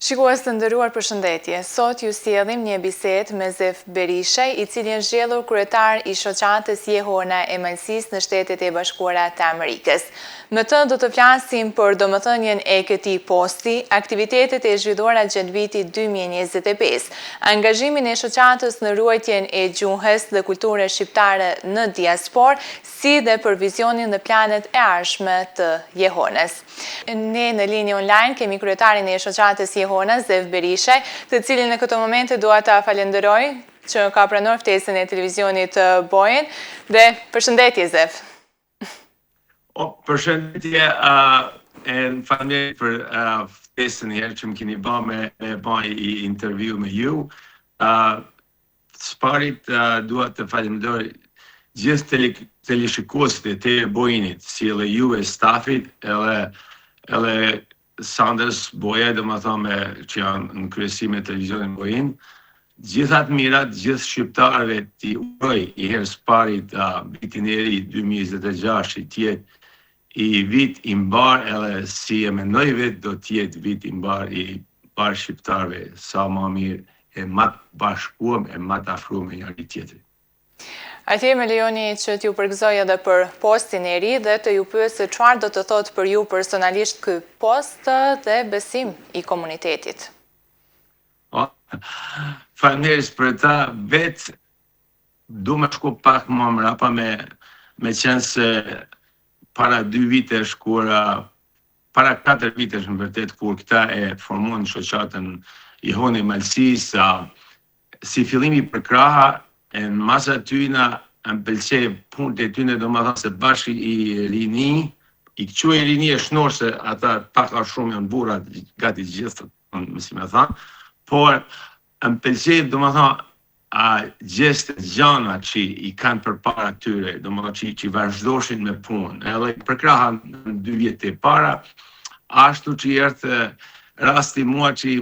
Shikues të nderuar, përshëndetje. Sot ju sjellim një bisedë me Zef Berishaj, i cili është zgjedhur kryetar i shoqatës Jehona e Malësisë në Shtetet e Bashkuara të Amerikës. Me të do të flasim për domethënien e këtij posti, aktivitetet e zhvilluara gjatë vitit 2025, angazhimin e shoqatës në ruajtjen e gjuhës dhe kulturës shqiptare në diasporë, si dhe për vizionin dhe planet e ardhshme të Jehonës. Ne në linjë online kemi kryetarin e shoqatës Jehona, Zef Berishaj, të cilin në këtë moment dua ta falenderoj që ka pranuar ftesën e televizionit Bojën, dhe përshëndetje Zef. Përshëndetje, e faleminderit për ftesën herë që më keni bërë me bëj intervju me ju. Sparit dua të falenderoj gjithë teleshikuesit e TV Bojinit, si edhe ju e stafit, edhe Sanders Boja, domethënë që janë në kryesi me televizionin Bojin. Gjithat mirat, gjithë shqiptarëve t'i uroj i herës parit vitin e ri 2026 i tjetë i vit i mbar, edhe si e mendoj vetë do t'jetë vit i mbar i parë shqiptarëve, sa më mirë e më të bashkuam e më të afruam me njëri tjetrin. Atje me lejoni që t'ju përgëzoj edhe për postin e ri dhe të ju pyes se çfarë do të thotë për ju personalisht ky post dhe besim i komunitetit. Faleminderit për ta, vetë du me shku pak më mrapa me qenë se para 2 vitesh, para 4 vitesh në vërtet, kur këta e formuan shoqatën Jehona e Malësisë, si fillimi për kraha, e në masa tyna më pëlqej punët e tyne, domethënë se bashkë i rini, i quaj rini e shnor se ata pak a shumë janë burra, gati gjithë, si me thanë, por më pëlqej domethënë gjeste gjana që i kanë përpara tyre, domethënë që vazhdoshin me punë. Edhe për kraha në 2 vjet e para, ashtu që erdhi rasti mua që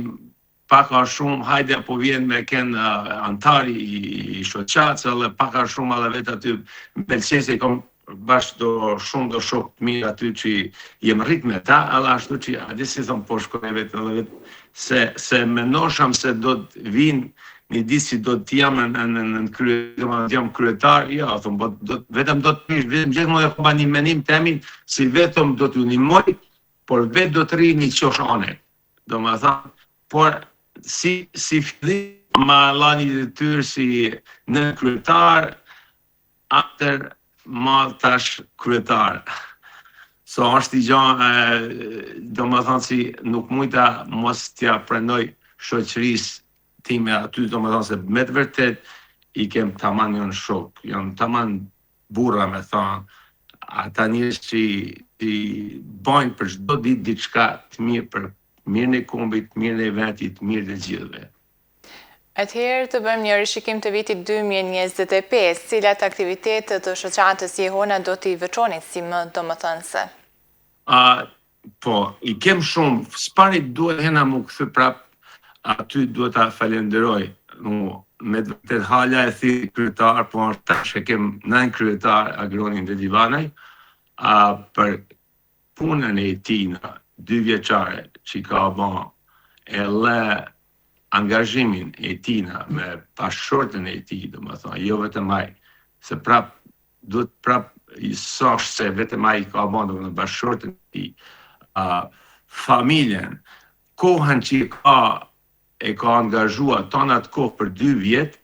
pak a shumë, hajde apo vjen me kënë antari i shoqatës, edhe pak a shumë edhe vetë aty më pëlqej se kom bashkë do shok të mirë aty që jem rrit me ta, edhe ashtu që adi si thëmë po shkoj vetë, se mendosham se do të vinë një ditë si do të jam në kryetar, ja, vetëm do të vetëm gjithmonë e komba një menim temin, si vetëm do të unimoj, por vetë do të rri një qoshane. Do më thamë, por si fillim ma la një detyrë si në kryetar, atër ma tash kryetar. So është i gjanë, do më thënë si nuk mujta mos t'ja prenoj shoqërisë time aty, do më thënë se me të vërtet i kem taman janë shok, janë taman burra me thënë, ata njës që i bajnë për çdo ditë diçka të mirë për mirën e kombit, mirën e vetit, mirën e gjithëve. Atëherë të bëjmë një rishikim të vitit 2025, cilat aktivitetet të shoqatës Jehona do t'i veçonit si më domethënëse? Po, i kem shumë, sparit duhet hena mu këthy prap, aty duhet ta falenderoj. Me të vërtet hala e thirr kryetar, po tash e kem 9 kryetar Agronin dhe Divanaj, për punën e tij 2 vjeçare që ka bën, e le angazhimin e tina me pashortën e tij, domethënë, jo vetëm ai, se duhet i sosh se vetëm ai ka bën domethënë bashortën e tij, familjen, kohën që e ka angazhuar tonë atë kohë për 2 vjet,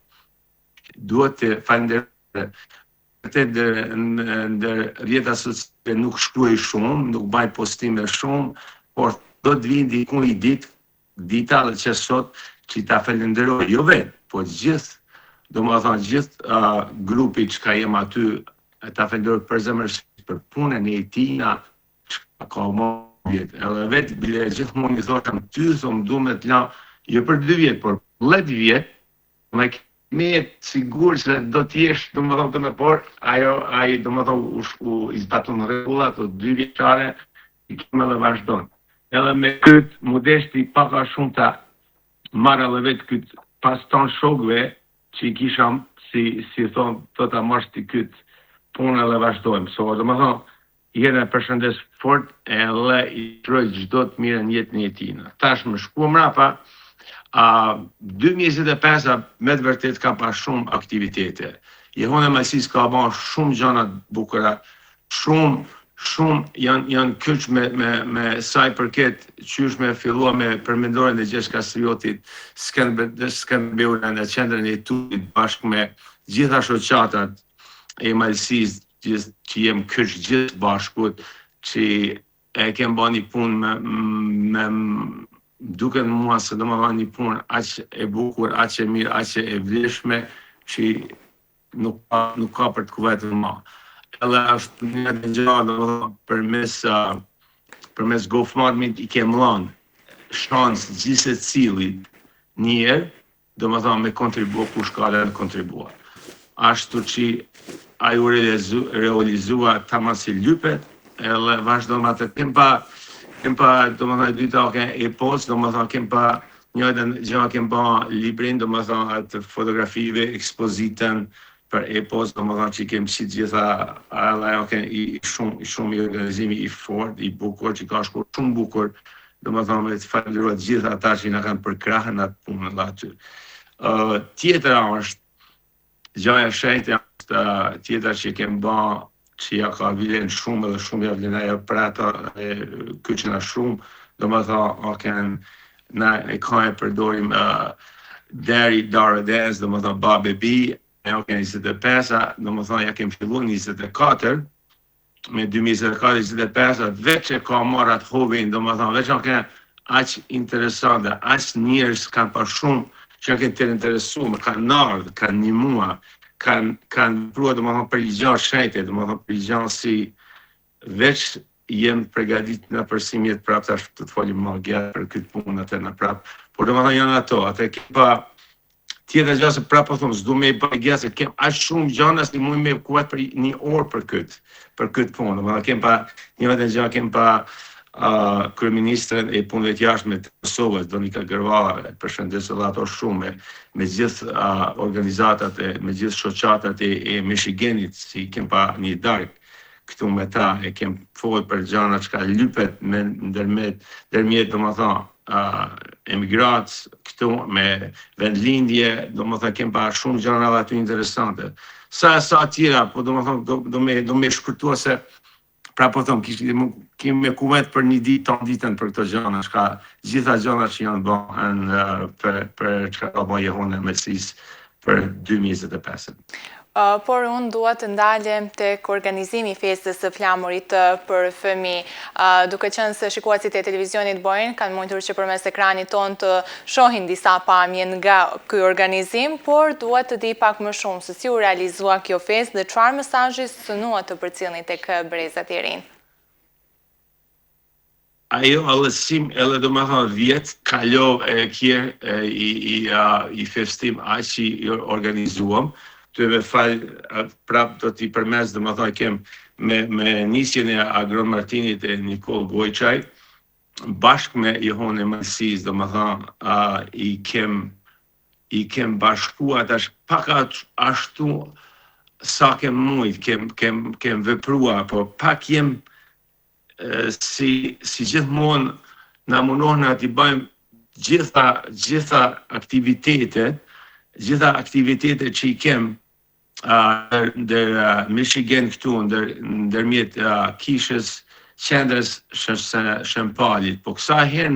duhet të falenderoj. Ndër rrjeta sociale nuk shkruaj shumë, nuk baj postime shumë, por do të vinë diku një dita dhe që sot që ta falenderoj, jo vetë, po gjithë, do më thonë gjithë grupi që ka jem aty, ta falenderoj për zemërsisht për punën e tina që ka më vjetë. Edhe vetë bile gjithmonë i thosham ty, thomë du me të la, jo për 2 vjetë, por 10 vjetë, me sigur se do t'jesh, do më thonë të me por, ajo do më thonë i zbatun regullat, o 2 vjeqare, i kime dhe vazhdojnë. Edhe me këtë modesti paka shumë ta marrë edhe vetë këtë pas tonë shokve, që i kisham, si thonë, të ta marrë të këtë punë edhe vazhdojmë. So, do më thonë, jena përshëndes fort edhe i shpreh çdo të mirën jetën e tij. Tash më shku mrapa, 2025 me të vërtet ka pas shumë aktivitete. Jehona Mesisë ka bën shumë gjëra të bukura, shumë janë kyç me sa i përket qysh me fillua me përmendoren e Gjesh Kastriotit, Skënderbeut në qendrën e Tutit bashkë me gjitha shoqatat e Malësisë që jem kyç gjithë bashkut, që e kem bën një punë me duket mua se do më bën një punë aq e bukur, aq e mirë, aq e vlefshme që nuk ka për të kuvetur më. Edhe është një të gjallë përmes GoFundMe i kem lënë shansë gjithë cilit njërë, do më thonë me kontribua kush ka dhe kontribua. Ashtu që ajo realizua tamam si lypet, edhe vazhdo më të kem pa do më thonë dyta e-post, do më thonë kem pa njëjtën gjë kem pa librin, do më thonë atë fotografive, ekspozitën për e-post, do më thonë që kem qitë gjitha i shumë i organizimi i fort, i bukur, që ka shkuar shumë bukur, do më thonë me të falenderuar gjitha ata që na kanë përkrahën atë punën dhe aty. Tjetra është gjaja shenjtë, tjetra që kem ba që ja ka vlen shumë dhe shumë ja vlen ajo për ata kyçena shumë, do më thonë na e ka e përdorim deri Dara Dance, do më thonë Babebi, 25, do më thonë ja kem fillu 24, me 2024-25, veç e ka marrë atë hovin, do më thonë, veç aq interesante, aq njerëz kanë pa shumë, që kanë të interesuar, kanë ardhur, kanë ndihmuar, kanë prua, do më thonë, për i gjanë shenjtë, do më thonë, për i gjanë si veç jem përgatit në përsimjet prapë, tash të folim më gjatë për këtë punë atë në prapë, por do më thonë janë ato, atë kepa tjetër gjë se prapë po them, s'du me i bëj gjë se kem aq shumë gjëra që mund me kuat për një orë për këtë punë. Domethënë kem pa një vetë gjë, kem pa kryeministrin e punëve të jashtme të Kosovës, Donika Gërvala, përshëndes edhe ato shumë me gjithë organizatat me gjithë shoqatat e Michiganit, si kem pa një darkë këtu me ta, e kem folur për gjëra që lypet me ndërmjet domethënë emigratës këtu me vendlindje, domethënë kem pa shumë gjëra aty interesante. Sa tjera, po domethënë do me shkurtua se pra po them kemi me kuvet për një ditën për këto gjëra, shka gjitha gjëra që janë bën për çka ka bën Jehona Mesisë për 2025. Por unë dua të ndalem tek organizimi i festës së flamurit për fëmijë, duke qenë se shikuesit e televizionit bojnë kanë mundur që përmes ekranit tonë të shohin disa pamje nga ky organizim, por dua të di pak më shumë se si u realizua kjo festë dhe çfarë mesazhi synuat të përcjellni tek brezat e rinj. Ajo allësim edhe do më thonë vjetë kalov e kjerë i festim aq që i organizuam, të me falë prapë do t'i përmes, do më thonë kem me nisjen e Agron Martinit e Nikol Gojçaj, bashkë me Jehona Mesisë, do më thonë i kem bashkuar tash pak ashtu sa kem mujt, kem vepruar, po pak jem si gjithmonë na mundohna t'i bëjmë gjitha aktivitetet që i kem ndër Michigan këtu, ndërmjet kishës qendrës Shëmpalit, po kësa herë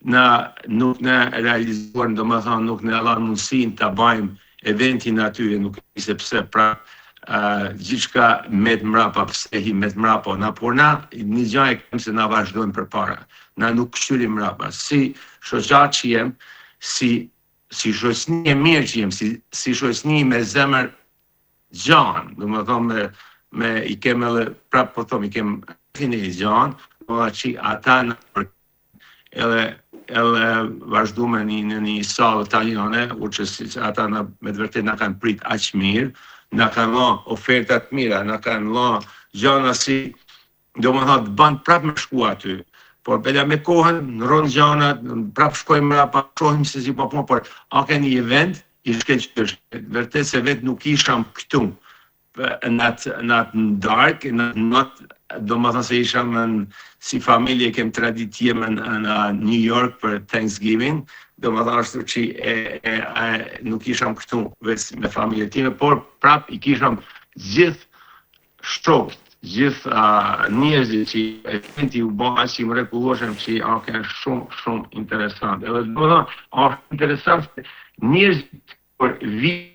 na nuk na realizuar, do më thonë nuk na dhan mundësinë ta bëjmë eventin aty, nuk e sepse pra gjithçka met mrapa, pse hi met mrapa, por na një gjë e kem se na vazhdojmë përpara. Na nuk këshyrim mrapa. Si shoqat që jem, si shoqëni e mirë që jem, si shoqëni me zemër gjan, do më thonë me i kem edhe prapë po them, i kem i gjan, do që ata edhe vazhdume në një sallë italiane, që ata me të vërtet na kanë prit aq mirë, na kanë dhënë oferta të mira, na kanë dhënë gjëra si, do më thonë, të ban prapë me shku aty. Por bela me kohën, në rënë gjanat, prapë shkojmë mrapa, shohim se si po punë, por a ke një event, i shkeqësh, vërtet se vetë nuk isham këtu. në atë darkë, në natë, do më thënë se isham si familje kem traditje në New York për Thanksgiving, do më thënë ashtu që nuk isham këtu veç me familje time, por prap i kisham gjithë shokët, gjithë njerëzit që eventi u bëha që më rekulloshëm që kanë shumë interesant. Edhe do më thënë, është interesant se njerëzit për vit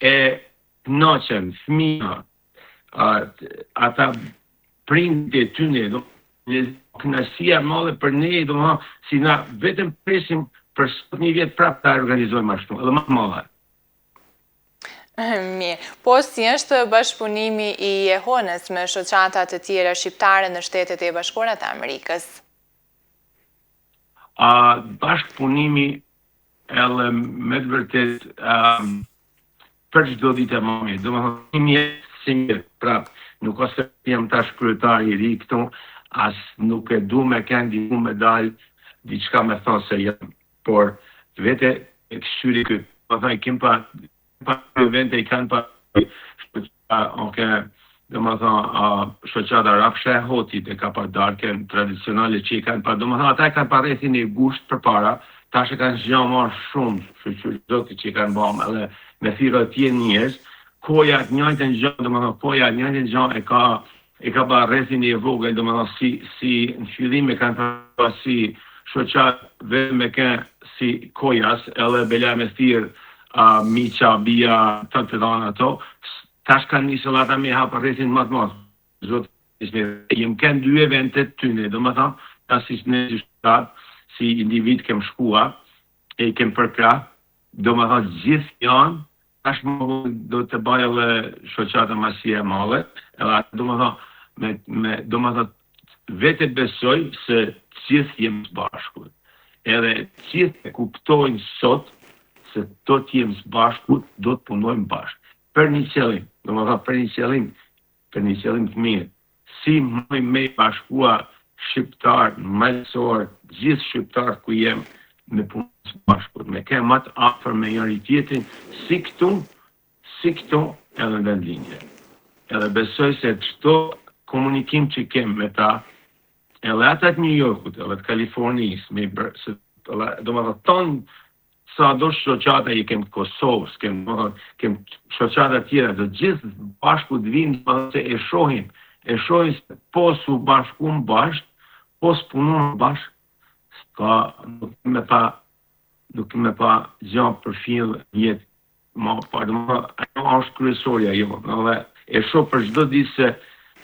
e knoqen, fëmija, ata prindit e tyne, kënaësia madhe për ne, do më thënë, si na vetëm presim për sot një vjetë prap të organizojmë ashtu, edhe më të madhe. Mirë, po si është bashkëpunimi i Jehonës me shoqata të tjera shqiptare në Shtetet e Bashkuara të Amerikës? Bashkëpunimi edhe me të vërtet për çdo ditë e më mirë, do më thënë një si mirë prap, nuk ose jam tash kryetar i ri këtu, as nuk e du me kënë diku me dalë, diçka me thonë se jam, por vete e këshyri këtë, më thënë, kem pa evente i kanë pa do më thënë, shoqata rafshe hotit e ka pa darken tradicionale që i kanë pa, do më thënë, ata kanë pa rrethin e gusht për para, tash e kanë zgjanë marë shumë, shqyqyri që i kanë bëmë, edhe me thira tje njës, koja të njëjtën gjë, do më thënë, koja të njëjtën gjë e ka ba rrethin e vogël, do më thënë, si në fillim e kanë pa si shoqat vetëm me kënë si kojas, edhe bela me thirë miqa, bia, të dhanë ato, tash kanë njësë ata me hapa rrethin më të mos. Jem kënë 2 eventet tyne, do më thënë, tash si në gjyshtat, si individ kem shkua, e kem përkra, do më thënë, gjithë janë, tash më do të bëjë edhe shoqata masie e madhe, edhe do më thënë, do më thënë, vete besoj se gjithë jemi së bashkut. Edhe gjithë e kuptojnë sot se do të jemi së bashkut, do të punojmë bashkë. Për një qëllim, do më thënë, për një qëllim të mirë. Si me bashkua shqiptar, majtësor, gjithë shqiptar ku jem me punë së bashkut, me kemë matë afër me njëri tjetrin, si këtu edhe në vendlinje. Edhe besoj se çdo komunikim që kemë me ta, edhe ata të New Yorkut, edhe të Kalifornisë, do më thonë, sa do shoqata i kemë Kosovës, kemë shoqata tjera, dhe gjithë bashku të vinë, se e shohim se po su bashkum bashkë, po s'punum bashkë, nuk me pa gjanë për fill jetë, ajo është kryesorja jo, e shoh për çdo ditë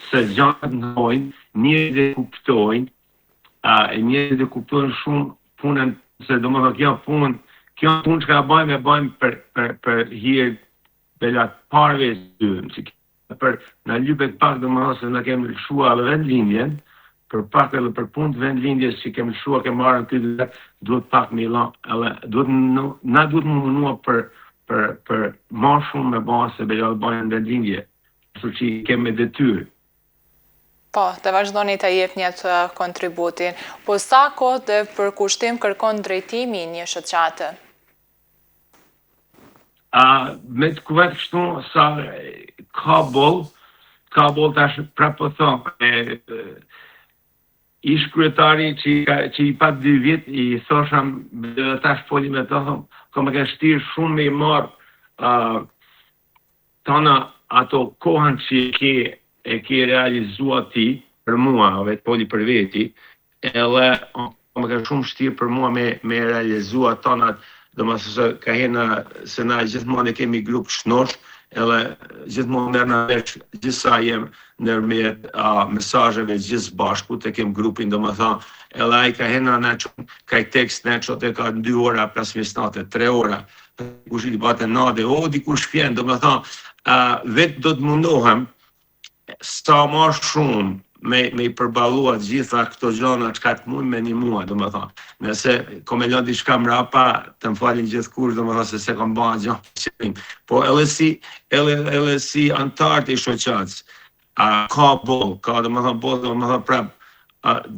se gjanë ndojnë, njerëzit e kuptojnë, njerëzit e kuptojnë shumë punën, se do më thënë kjo punë që ka bëjmë për hirë belat parve për në lypet pak do më thënë se në kemë lëshua edhe vendlindjen, për pak edhe për punë të vendlindjes që kemë lëshua, kemë marrën këtë duhet pak me la, na duhet më mënua për ma shumë me bëjnë se belat bëjnë vendlindje, kështu që kemë detyrë. Po, të vazhdoni të jepni atë kontributin. Po sa kohë dhe për kushtim kërkon drejtimi një shoqate? Me të kuvet kështu sa ka boll tash prapë po thonë, ish kryetari që i pat 2 vjet, i thosham, tash foli me të thonë, ka me ka shtirë shumë me i marë tona ato kohën që e ke realizua ti, për mua, vetë poli për veti, edhe më ka shumë shtirë për mua me realizua tonat, do më se ka hena se na gjithmonë e kemi grup shnosh, edhe gjithmonë mërë në veç gjithsa jem nërmjet mesazheve gjithë bashku, të kem grupin, do më thonë, edhe a i ka hena në qënë, ka i tekst në qëtë e ka 2 ora, 5 misnate, 3 ora, kush i bate nade, dikush fjen, do më thonë, vetë do të mundohem, sa ma shumë me i përbalua gjitha këto gjona që ka të mujnë me një mua, do më thonë. Nëse kom e lënë diçka mrapa, të më falin gjithë kush, do më thonë se kom bëha gjona qëllim. Po edhe si antartë i shoqatës, ka boll, do më thonë prap,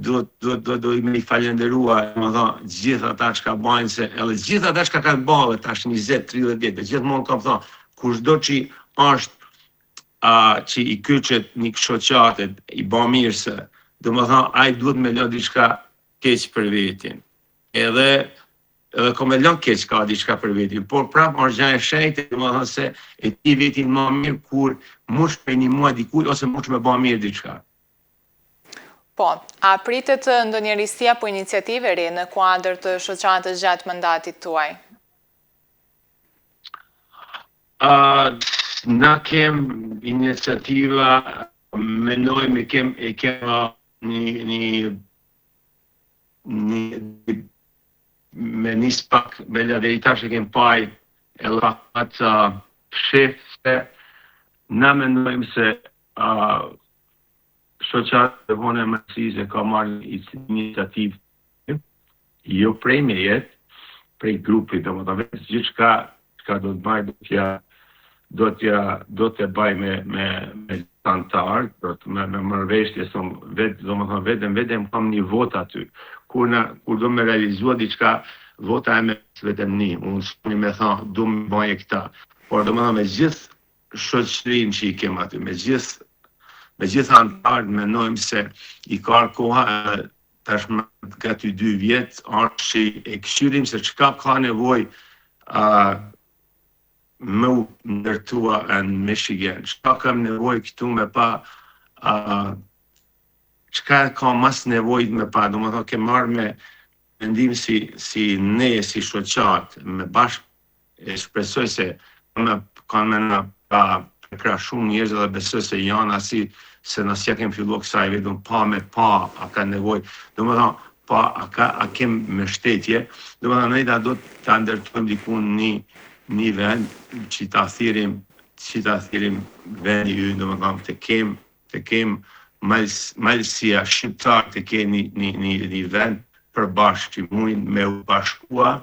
do i me i falenderua, do më thonë, gjithë ata që ka bëjnë se, edhe gjithë ata që ka kanë bëllë, tash 20-30 vjetë, gjithë mund kam thonë, kushdo që është që i kyçet një shoqatet, i bën mirë se, domethënë ai duhet me lë diçka keq për vetin. Edhe ka me lën keq ka diçka për vetin, por prapë është gjë e shenjtë, domethënë se e ti vetin më mirë kur mush për një muaj dikujt ose mush me bën mirë diçka. Po, a pritet ndonjë risi apo iniciative re në kuadër të shoqatës gjatë mandatit tuaj? Na kem iniciativa, mendojmë e kem me nis pak me la verità që kem paj e atë shef se na mendojmë se shoqata e vonë e mësisë ka marrë iniciativë jo prej me jetë, prej grupit, domethënë vetë gjithçka do të bëj do të bëj me antar, do të me marrëveshje som vetë, domethënë vetëm kam një votë aty. Kur do me realizua diçka, vota e me vetëm një, unë s'puni me thonë, du me bëj këta. Por domethënë me gjithë shoqërinë që i kem aty, me gjithë antarët mendojmë se i ka koha tashmë gati 2 vjet, është që e këshillim se çka ka nevojë me u ndërtua në Michigan. Çka kam nevojë këtu me pa çka ka mas nevojë me pa, domethënë ke marrë me mendim si ne si shoqat me bashkë e shpresoj se kanë na pra shumë njerëz dhe besoj se janë asi se nësë ja kem fillu kësaj vetëm pa a ka nevojë, domethënë pa a kem mbështetje, domethënë ne do ta ndërtojmë diku një vend që ta thirrim vendi ynë, domethënë të kem malësia shqiptar të keni një vend përbashkë që mund me u bashkua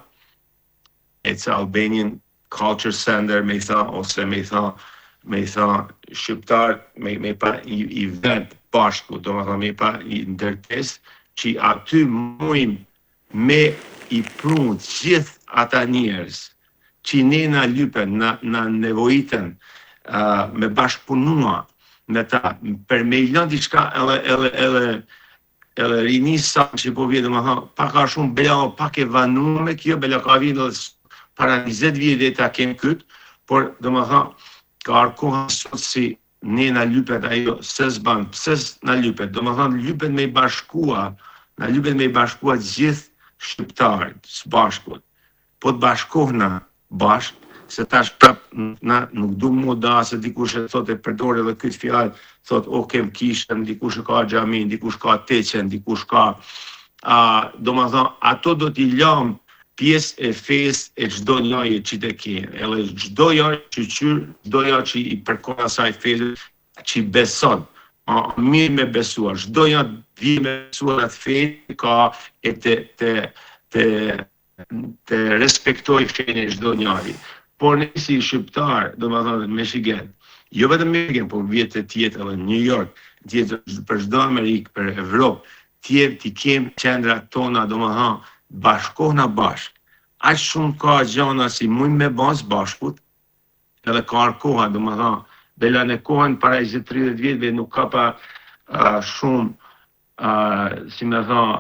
It's Albanian Culture Center me tha ose me tha shqiptar me pa i vend bashku, domethënë me pa i ndërtesë që aty mund me i prunë gjithë ata njerëz që ne na lypen, na nevojiten me bashkëpunua me ta, për me i lënë diçka edhe rinisa që po vjetë, domethënë pak a shumë bela pak e vanuar me kjo, bela ka vinë para 20 vjetë ta kem kyt, por domethënë ka arkoha sot si ne na lypet ajo se s'ban, pse na lypet, domethënë lypet me i bashkua gjithë shqiptarët së bashkut. Po të bashkohna bashkë, se tash prap na nuk du mu da se dikush e thot e përdore edhe këtë fjalë, thot o kem kishën, dikush ka xhamin, dikush ka teqen, dikush ka domethënë ato do t'i lëm pjesë e fesë e çdo njëri që të kenë, edhe çdo njeri që i përkon asaj fesë që beson, mirë me besuar, çdo njeri vi me besuar atë fesë ka e të respektoj fenë e çdo njeri. Por ne si shqiptar, domethënë në Michigan, jo vetëm Michigan, por vjetë të tjetë edhe New York, tjetë për çdo Amerikë, për Evropë, t'i kem qendrat tona, domethënë bashkohna bashkë. Aq shumë ka gjëna si mund me bas bashkut, edhe ka arkoha, domethënë, bela në kohën para 30 vjetëve nuk ka pa shumë, si me thonë,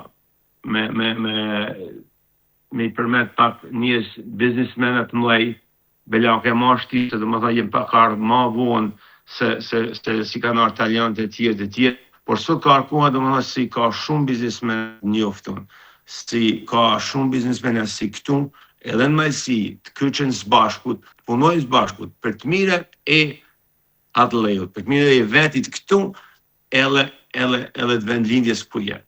me i përmet pak njës biznismenet mëlej, bela ke ma shtisë, domethënë jem pak ardhë ma vonë se si kanë ardhë italianët e tjerë, por sot ka arkoha, domethënë si ka shumë biznismen njoftun, si ka shumë biznismen si këtu, edhe në majsi të kyçen së bashkut, punojnë së bashkut për të mire e atë lejut, për të mire e vetit këtu, edhe të vendlindjes ku jetë.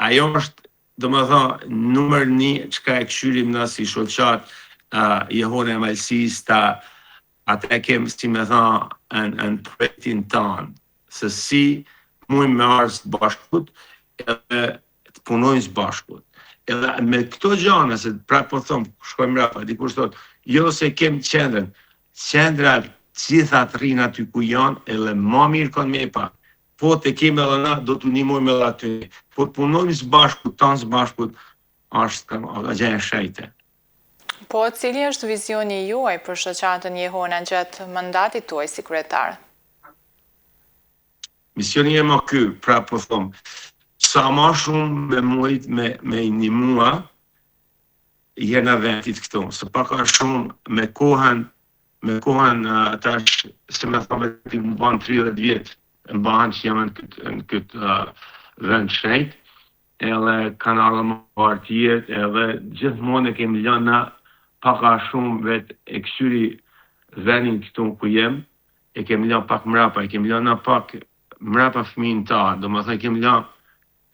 Ajo është, domethënë, numër 1 çka e këshyrim na si shoqat Jehone e Malësisë, ata e kem, si me thonë, në projektin tanë, se si mujmë me arës të bashkut, edhe të punojnë së bashkut. Edhe me këto gjana, se pra po thomë, shkojmë rapa, dikush thot, jo se kem qendrat gjitha të rinë aty ku janë, edhe ma mirë kanë me pa. Po të kemi edhe na, do të ndihmojmë edhe aty. Po të punojmë së bashkut, tanë së bashkut, është gjë e shejte. Po, cili është vizioni juaj për shoqatën Jehona gjatë mandatit tuaj si kryetar? misioni jem ky, pra po them, sa më shumë me mujt me i ndihmua jena vendit këtu. Se pak a shumë me kohën tash, se me thome të më banë 30 vjetë, më banë që jam në këtë vend shenjt, edhe kanë ardhur më partijet, edhe gjithmonë e kemi lëna pak a shumë vetë e këshyri vendin këtu ku jem, e kemi lënë pak mrapa, e kemi lënë pak mrapa fëmijën ta, do më thënë kemi lënë,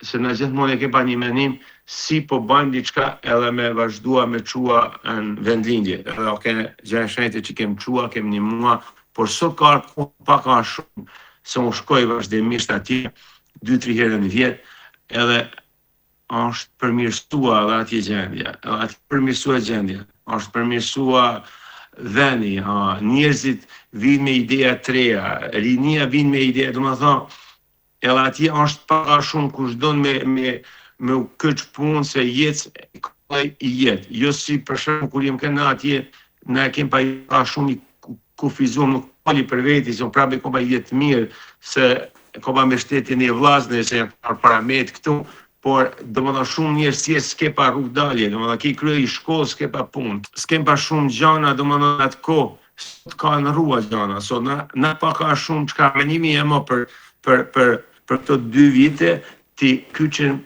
se na gjithmonë e kemi pa një menim, si po bëjmë diçka edhe me vazhdua me çua në vendlindje. Edhe oke, gjë shenjtë që kem çua, kem një mua, por sot ka pak a shumë, se unë shkoj vazhdimisht atje, 2-3 herë në vjet, edhe është përmirësua edhe atje gjendja, është përmirësua vendi, njerëzit vinë me ideja të reja, rinia vinë me ideja, do më thonë, edhe atje është pak a shumë kush don me u këç punë se jetë i jetë. Jo si për shembull kur jem këna atje, na kem pa shumë i kufizuar, nuk pali për veti, se unë prapë kom pa jetë mirë, se kom pa mbështetjen e vllaznë, se janë paramet këtu, por domethënë shumë njerëz si s'ke pa rrugë dalje, domethënë ki krye i shkollë, s'ke pa punë, s'kem pa shumë gjana, domethënë atë kohë, sot ka në rrua gjana, sot na pa ka shumë çka menimi jam për këto 2 vite ti kyçen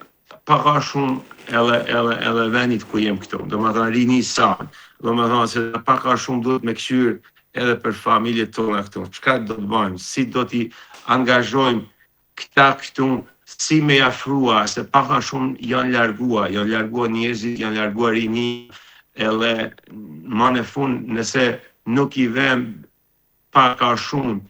pa ka shumë edhe vendit ku jem këtu, domethënë rini sa, domethënë se pa ka shumë duhet me këshyr edhe për familjet tona këtu. Çka do të bëjmë? Si do t'i angazhojmë këta këtu? Si me afrua, se pak a shumë janë largua njerëzit, janë largua rini, edhe ma në fund, nëse nuk i vëm pak a shumë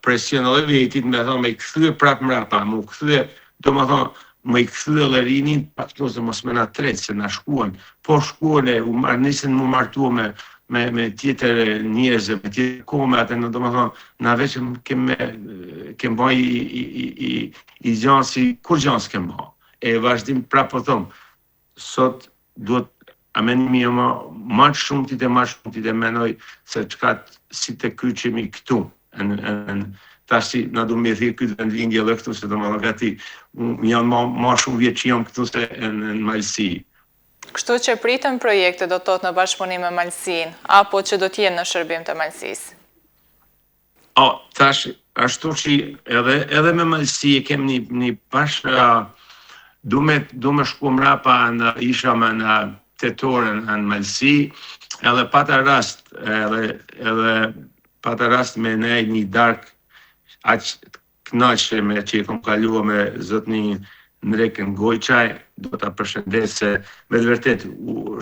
presion edhe vetit, me thonë, me i këthyë prapë mrapa, mu këthyë, do më thonë, me i këthyë edhe rinin, pak të se mos me na tretë, se na shkuan, po shkuan e nisën mu martua me tjetër njerëzë, me tjetër kome, atë në do më thonë, na veçëm kem bëj i gjanë si, kur gjanë s'kem bëj. E vazhdim pra po thomë, sot duhet, amenimi e ma shumë ti të menoj se qka si të kyqemi këtu. Tash si na du me thirë këtë vendlindje dhe këtu, se do më dhe gati, janë ma shumë vjetë që jam këtu se në Malësi. Kështu që pritën projekte do të thotë në bashkëpunim me Malësinë, apo që do t'jenë në shërbim të Malësisë? Tash, ashtu që edhe me Malësi e kem një bashkë, du me shku mrapa isha me në tetorën në Malësi, edhe pata rast me nej një dark aq knaqe me që i kom kalua me zotni Nrekën Gojçaj, do ta përshëndes se me të vërtet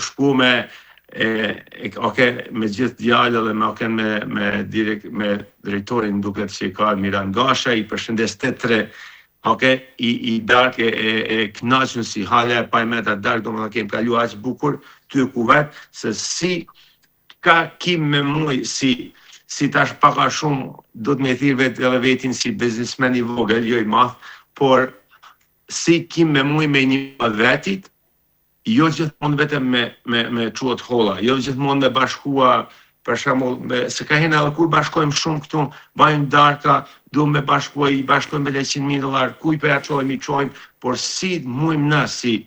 shku me gjithë djalë dhe me drejtorin duket që ka Miran Gasha, i përshëndes të tre, i dark e knaqën si hale e pajmeta dark, do më da kem kalu aq bukur, ty ku vetë, se si ka kim me muj, si tash paka shumë, do të me thirë edhe vetin si biznismen i vogël, jo i math, por si kim me muj me një vetit, jo gjithmonë vetëm me quat holla, jo gjithmonë me bashkua, për shembull, se ka hena edhe kur bashkojmë shumë këtu, bajmë darka, du me bashkojmë me $100,000, kuj për aqojmë, i qojmë, por si mujmë na, si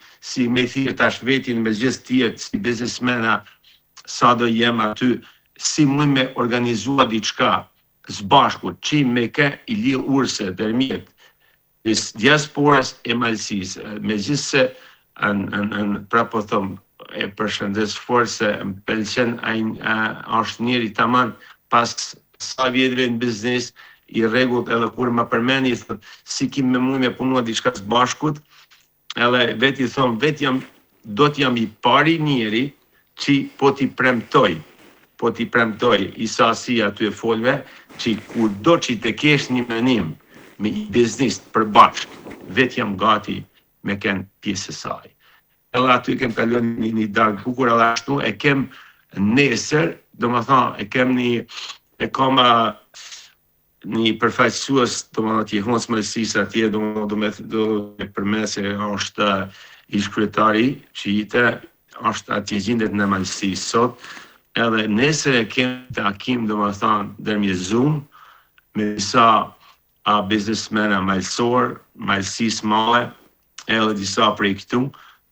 me thirë tash vetin me gjithë tjetë, si biznismena, sa do jem aty, si mujmë me organizua diçka, zbashku, që me ke i li urse, dërmjet, diasporas e Malësisë, me gjithë se pra po thëmë, e përshëndes fort se më pëlqen është njëri taman pas sa vjetëve në biznes, i rregullt edhe kur më përmeni, si kim me muj me punua diçka së bashkut, edhe veti thëmë, do t'jam i pari njëri që po t'i premtoj, i sasi aty e folve, që kur do që të kesh një menim, me i biznis për bashk, vetë jam gati me ken pjesë e saj. Edhe aty kem kalon një dark bukur, edhe ashtu e kem nesër, do më thonë, e kam një përfaqësues, do më thonë, që i Hons Malësisë atje, do me përmes e është ish kryetari, që është atje gjendet në Malësisë sot, edhe nesër e kem të akim, do më thonë, dërmje Zoom, me disa biznesmena malësor, malësisë male, edhe disa prej këtu,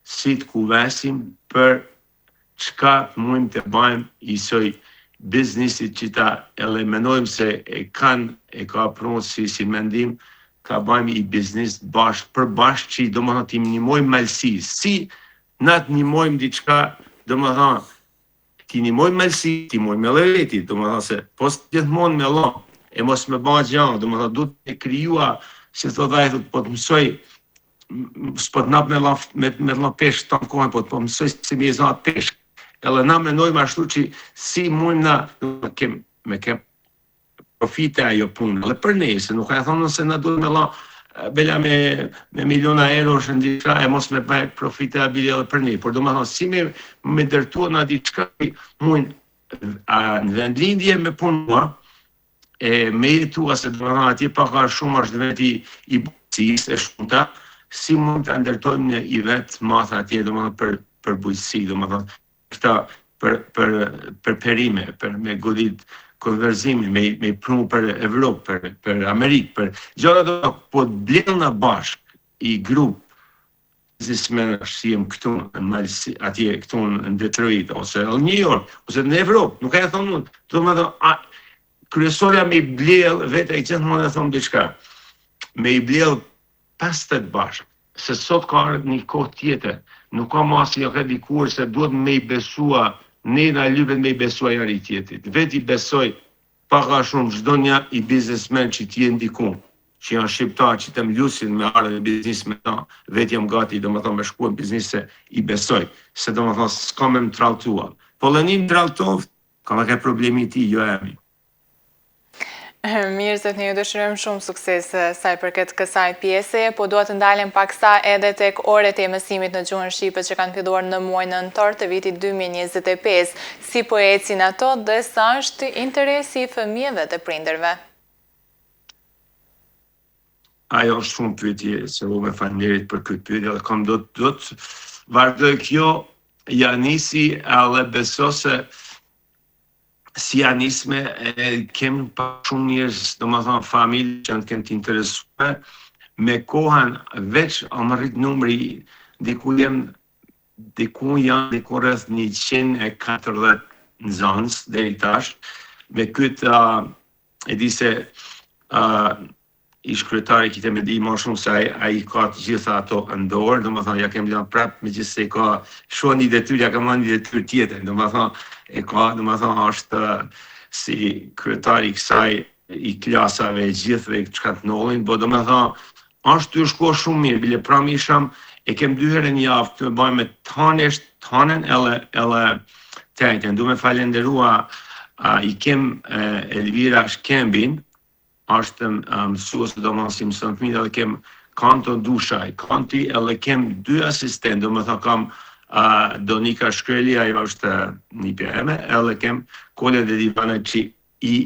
si të kuvesim për çka mund të bëjmë isoj biznesit që ta edhe menojmë se e ka pronë si mendim, ka bëjmë i biznes për bashkë që do më thonë të nimojmë malësi. Si na të nimojmë diçka, do më thonë, ti nimojmë malësi, ti nimojmë me leveti, do më thonë se pos gjithmonë me lo, e mos me bëjë gjanë, do më thonë du të kryua, si thot ai, po të mësoj, s'po të napë me la peshë të në kohën, po të mësoj si me zna peshë. Edhe na menojmë ashtu që si mujmë na me kem profite ajo punë, edhe për ne, se nuk e thonë nëse na duhet me la bela me miliona euro shëndisha e mos me bëj profite abili edhe për ne, por do më thonë si me dërtua na diçka mujnë në vendlindje me punua, me jetua se do më thonë atje paka shumë është veti i bujësis e shumëta, si mund të ndërtojmë një i vetë matha atje, do më thonë për bujësi, do më thonë këta për perime, për me godit konverzimi, me prunë për Evropë, për Amerikë, për gjëra do po të blenë në bashkë i grupë biznesmen si jem këtu atje këtu në Detroit, ose në New York, ose në Evropë, nuk e thonë mund, do më thonë, kryesorja me i blel, vetë e gjithë mund e thonë diçka, me i blel 50 bashkë, se sot ka një kohë tjetër, nuk ka masi jo këtë dikur se duhet me i besua, ne na lypet me i besua njëri tjetrit. Vet i besoj paka shumë çdo një i biznesmen që t'je ndikun, që janë shqiptar që të mlusin me arë dhe biznis me ta, vet jam gati do më thonë me shkuën biznise i besoj, se do më thonë s'ka me më traltua. Po lënim traltoft, ka me ke problemi ti, jo emi. Mirë, zot, ne ju dëshirojmë shumë sukses saj përket kësaj pjese, po duhet të ndalem paksa edhe tek orët e mësimit në gjuhën shqipe që kanë filluar në muajin nëntor të vitit 2025. Si po ecin ato dhe sa është interesi i fëmijëve të prindërve? Ajo është shumë pyetje, se u me falenderit për këtë pyetje, dhe kam do të vazhdoj kjo janisi, ale beso se si janisme kem pa shumë njerëz, do më thonë familje që në kënë të interesuar, me kohën veç më rrit numri, diku janë rreth 140 nxënës deri tash, me këtë e di se ish kryetari kite me di më shumë se ai ka të gjitha ato në dorë, do më thonë ja kem lënë prapë me gjithë se ka shumë një detyrë, ja kam një detyrë tjetër, do më thonë e ka, do më thonë, është si kryetari kësaj i klasave e gjithve që ka të nollin, po do më thonë, është të shko shumë mirë, bile pram isham, e kem 2 herë një javë të me bëjmë me tanën edhe tejten. Du me falenderua, i kem Elvira Shkembin, është mësues do më si mësën fëmijë, edhe kem Kanto Dushaj, Kanti, edhe kem 2 asistent, do më thonë kam Donika Shkreli, ajo është një pjeme, edhe kem Kolja dhe Divana që i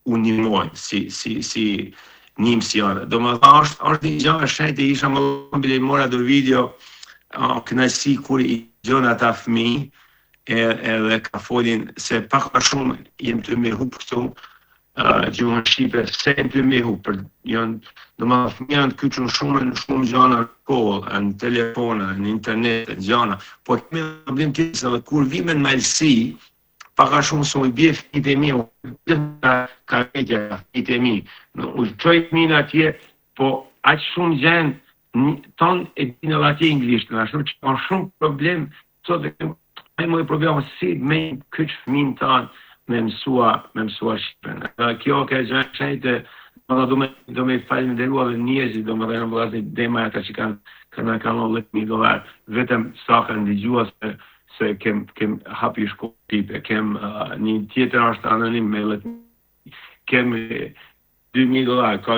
unimojnë, si njëm si janë. Do më tha, është një gjë shajt e isha më bile mora do video, kënaqësi kur i gjën ata fëmijë, edhe ka folin se pak a shumë jem të me hup këtu, gjuhën shqipe, se jem të me hup, do më tha, fëmijë janë të kyçun shumë gjana në kohë, në telefona, në internet, në gjana, po të me problem tjesë, edhe kur vime në malësi, paka shumë së u bje fëmijët e mi, ka vetja fëmijët e mi, u qoj fëmijën atje, po aqë shumë gjenë, tonë e dinë edhe atje inglisht, në ashtu që ka shumë problem, sot e më e problem, si me kyç fëmijën tanë me mësua Shqipen. Kjo ka gjenë qajtë, do me falenderua dhe njerëzit, do me dhe në vëllazni dema ata që kanë $10,000, vetëm sa kanë dëgjua se kem hapi shkollë, kem një tjetër është anonim me kem $2,000, ka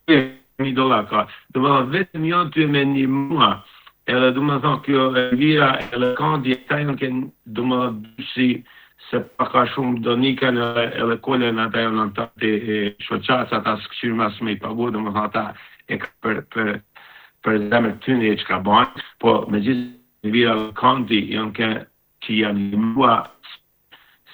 $1,000, ka. Do me dhe vetëm janë ty me një mua, edhe do me thonë kjo Elvira, edhe Kandi, ta janë kënë, do me dhe si se paka shumë Donikën edhe Kolën ata janë në të shoqatës, ata s'këshirë mas me i pagu, do me thonë ata e ka për zemër tyne e që ka banë, po me gjithë Elvira dhe Kandi janë që janë mua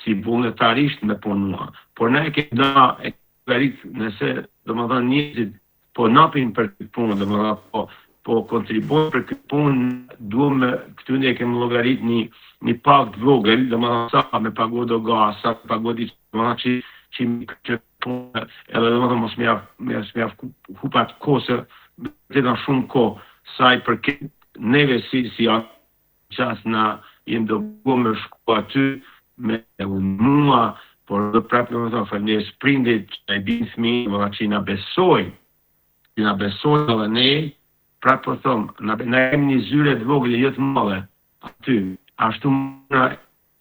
si vullnetarisht me punua. Por ne e ke da, e ke garit nëse, do më thonë njëzit, po napin për këtë punë, domethënë po kontribuojnë për këtë punë, duhem këtu ne kemi llogarit një pak të vogël, domethënë sa me pagu do gas, sa me pagu diçka, domethënë që këtë punë, edhe domethënë mos më jaf hupat kohë, të na shumë kohë, sa i përket neve si qas na jem do me shku aty me mua, por do prapë domethënë falënderes prindit që i bin fëmijë, domethënë që na besojnë edhe ne, prapë po them, na kemi një zyre të vogël jo të madhe aty. Ashtu na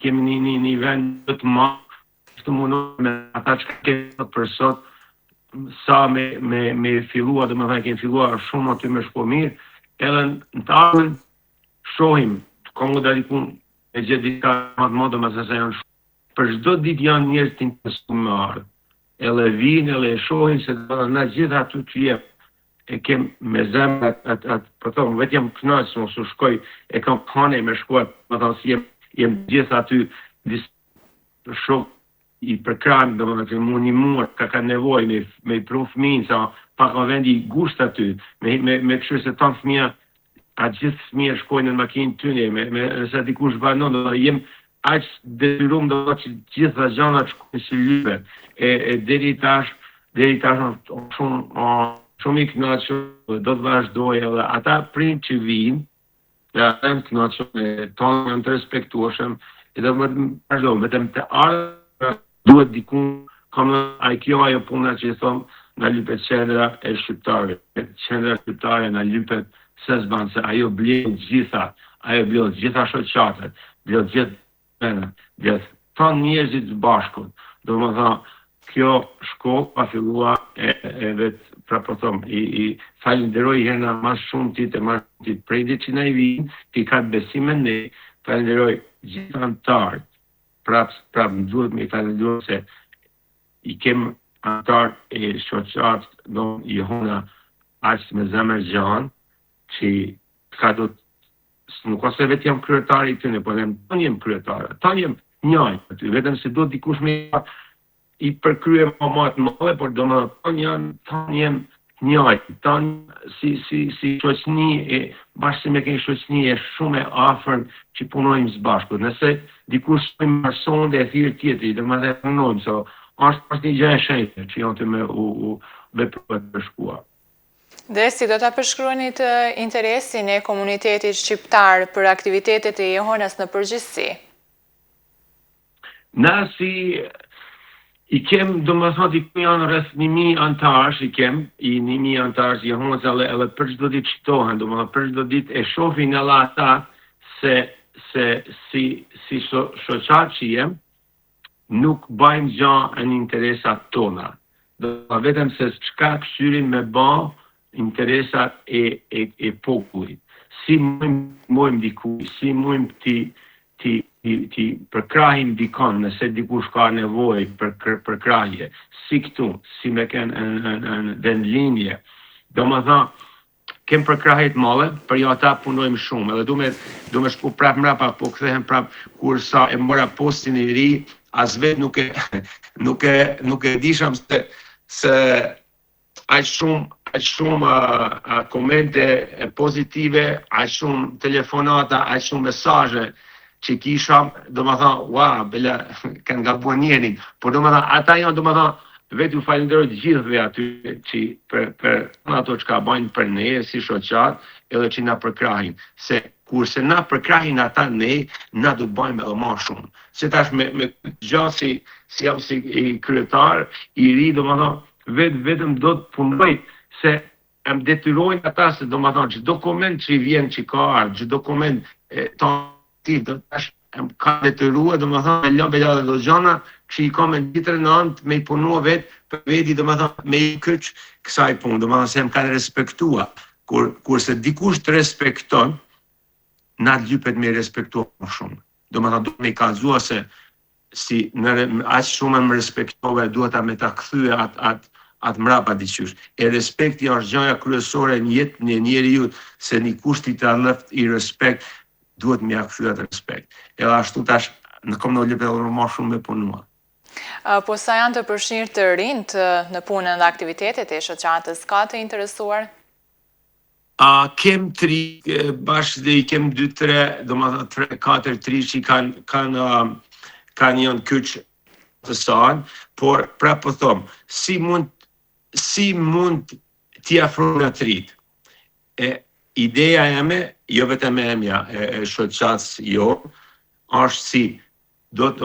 kemi një vend të madh, ashtu mundon me ata që kemi për sot, sa me fillua, domethënë kemi filluar shumë aty me shko mirë, edhe në të ardhmen shohim, komo dalikun e gjithë diçka më të modë, mëse se janë shumë. Për çdo ditë janë njerëz të interesuar me ardh. Edhe vinë, edhe e shohin se na gjithë aty që jep e kem me zemër atë po them, vetëm kënaqës mos u shkoj, e kam kanë me shkuar, më thonë si jem gjithë aty shok i përkran, domethënë që një muar ka nevojë me pru fëmijën, sa pak ka vendi gusht aty, me kështu se tan fëmija, atë gjithë fëmija shkojnë në makinë tyne, nëse dikush banon, jem aq detyruar do që gjitha gjanat shkojnë si lype, e deri tash shumë i kënaqur, do të vazhdoj edhe ata prind që vinë, ja them kënaqur, tonë janë të respektueshëm, e do të vazhdoj, vetëm të ardhmë duhet dikun, kam ajo puna që i thom, na lypet qendra e shqiptarit. Qendra shqiptare na lypet se s'ban, se ajo blen gjitha shoqatet, blen gjithë pena, blen ton njerëzit bashkut. Domethënë, kjo shkollë pa fillua e vetë, pra po thom, i falenderoj herë mas shumë ti prindit që na i vinë, ti ka besim në ne, falenderoj gjithë antarët, prapë më duhet me i falenderoj se i kem antarët e shoqatë, i hona aq me zemër gjanë, që ka do të, nuk ose vetë jam kryetari i tyne, po dhe tonë jem kryetare, tonë jem njajtë aty, vetëm se do dikush me i përkrye më të mëlle, por do më tonë jem njajtë, tonë si shoqni, bashkë me keni shoqni e shumë e afërm që punojmë së bashku. Nëse dikush të marson dhe e thirë tjetëri, dhe më dhe punojmë, so është një gjë e shenjtë që janë të me u veprohet të shkuar. Dhe si do të përshkruani të interesin e komunitetit shqiptar për aktivitetet e Jehonës në përgjithësi? Na si i kem, do më thot, i janë rreth 1000 antarësh, i kem, 1000 antarësh Jehonës, edhe për çdo ditë qitohen, do më thot, për çdo ditë e shohin edhe ata se si shoqat që jem, nuk bajmë gjë në interesat tona. Do vetëm se çka këshyrin me ba interesat e popullit. Si mojmë dikuj, si mojmë ti përkrahim dikon, nëse dikush ka nevojë për përkrahje, si këtu, si me kënë në vendlinje. Do më tha, kem përkrahjet male, për jo ata punojmë shumë, edhe du me shku prap mrapa, po kthehen prap kur sa e mora postin i ri, as vetë nuk e disham se aq shumë komente pozitive, aq shumë telefonata, aq shumë mesazhe që kisha, do më tha, bela, kanë gabuar njerin, por do më tha, ata janë, do më tha, vetë ju falenderoj të gjithëve aty që për ato që ka bajnë për ne, si shoqat, edhe që na përkrahin. Se kurse na përkrahin ata ne, na do bajmë edhe ma shumë. Se tash me gjatë si jam si kryetar, i ri, do më tha, vetëm do të punoj, se em detyrojnë ata se do më tha, që dokument që i vjen që ka ardhë, që dokument do tash ka detyrua, do më thonë, me lëbe do gjana, që i ka me ditër në antë, me i punua vetë, për veti, do më thonë, me i këç kësaj punë, do më thonë, se më kanë respektua. Kurse dikush të respekton, na lypet me i respektua më shumë. Do më thonë, do me i kalzua se, si aq shumë më respektove, duhet ta me ta kthye atë mrapa diqysh. E respekti është gjaja kryesore në jetë në njeriu, se një kushti të allëft i respekt, duhet me ja kthyer atë respekt. Edhe ashtu tash në kom në lypet edhe më shumë me punua. Po sa janë të përfshirë të rinjt në punën dhe aktivitetet e shoqatës, ka të interesuar? Kem 3, bashkë dhe i kem 2-3, do më thë 3-4 që kanë janë kyç të sajnë, por pra po thomë, si mund t'i afrojnë nga trit. Ideja eme, jo vetëm emja e shoqatës jo, është si, duhet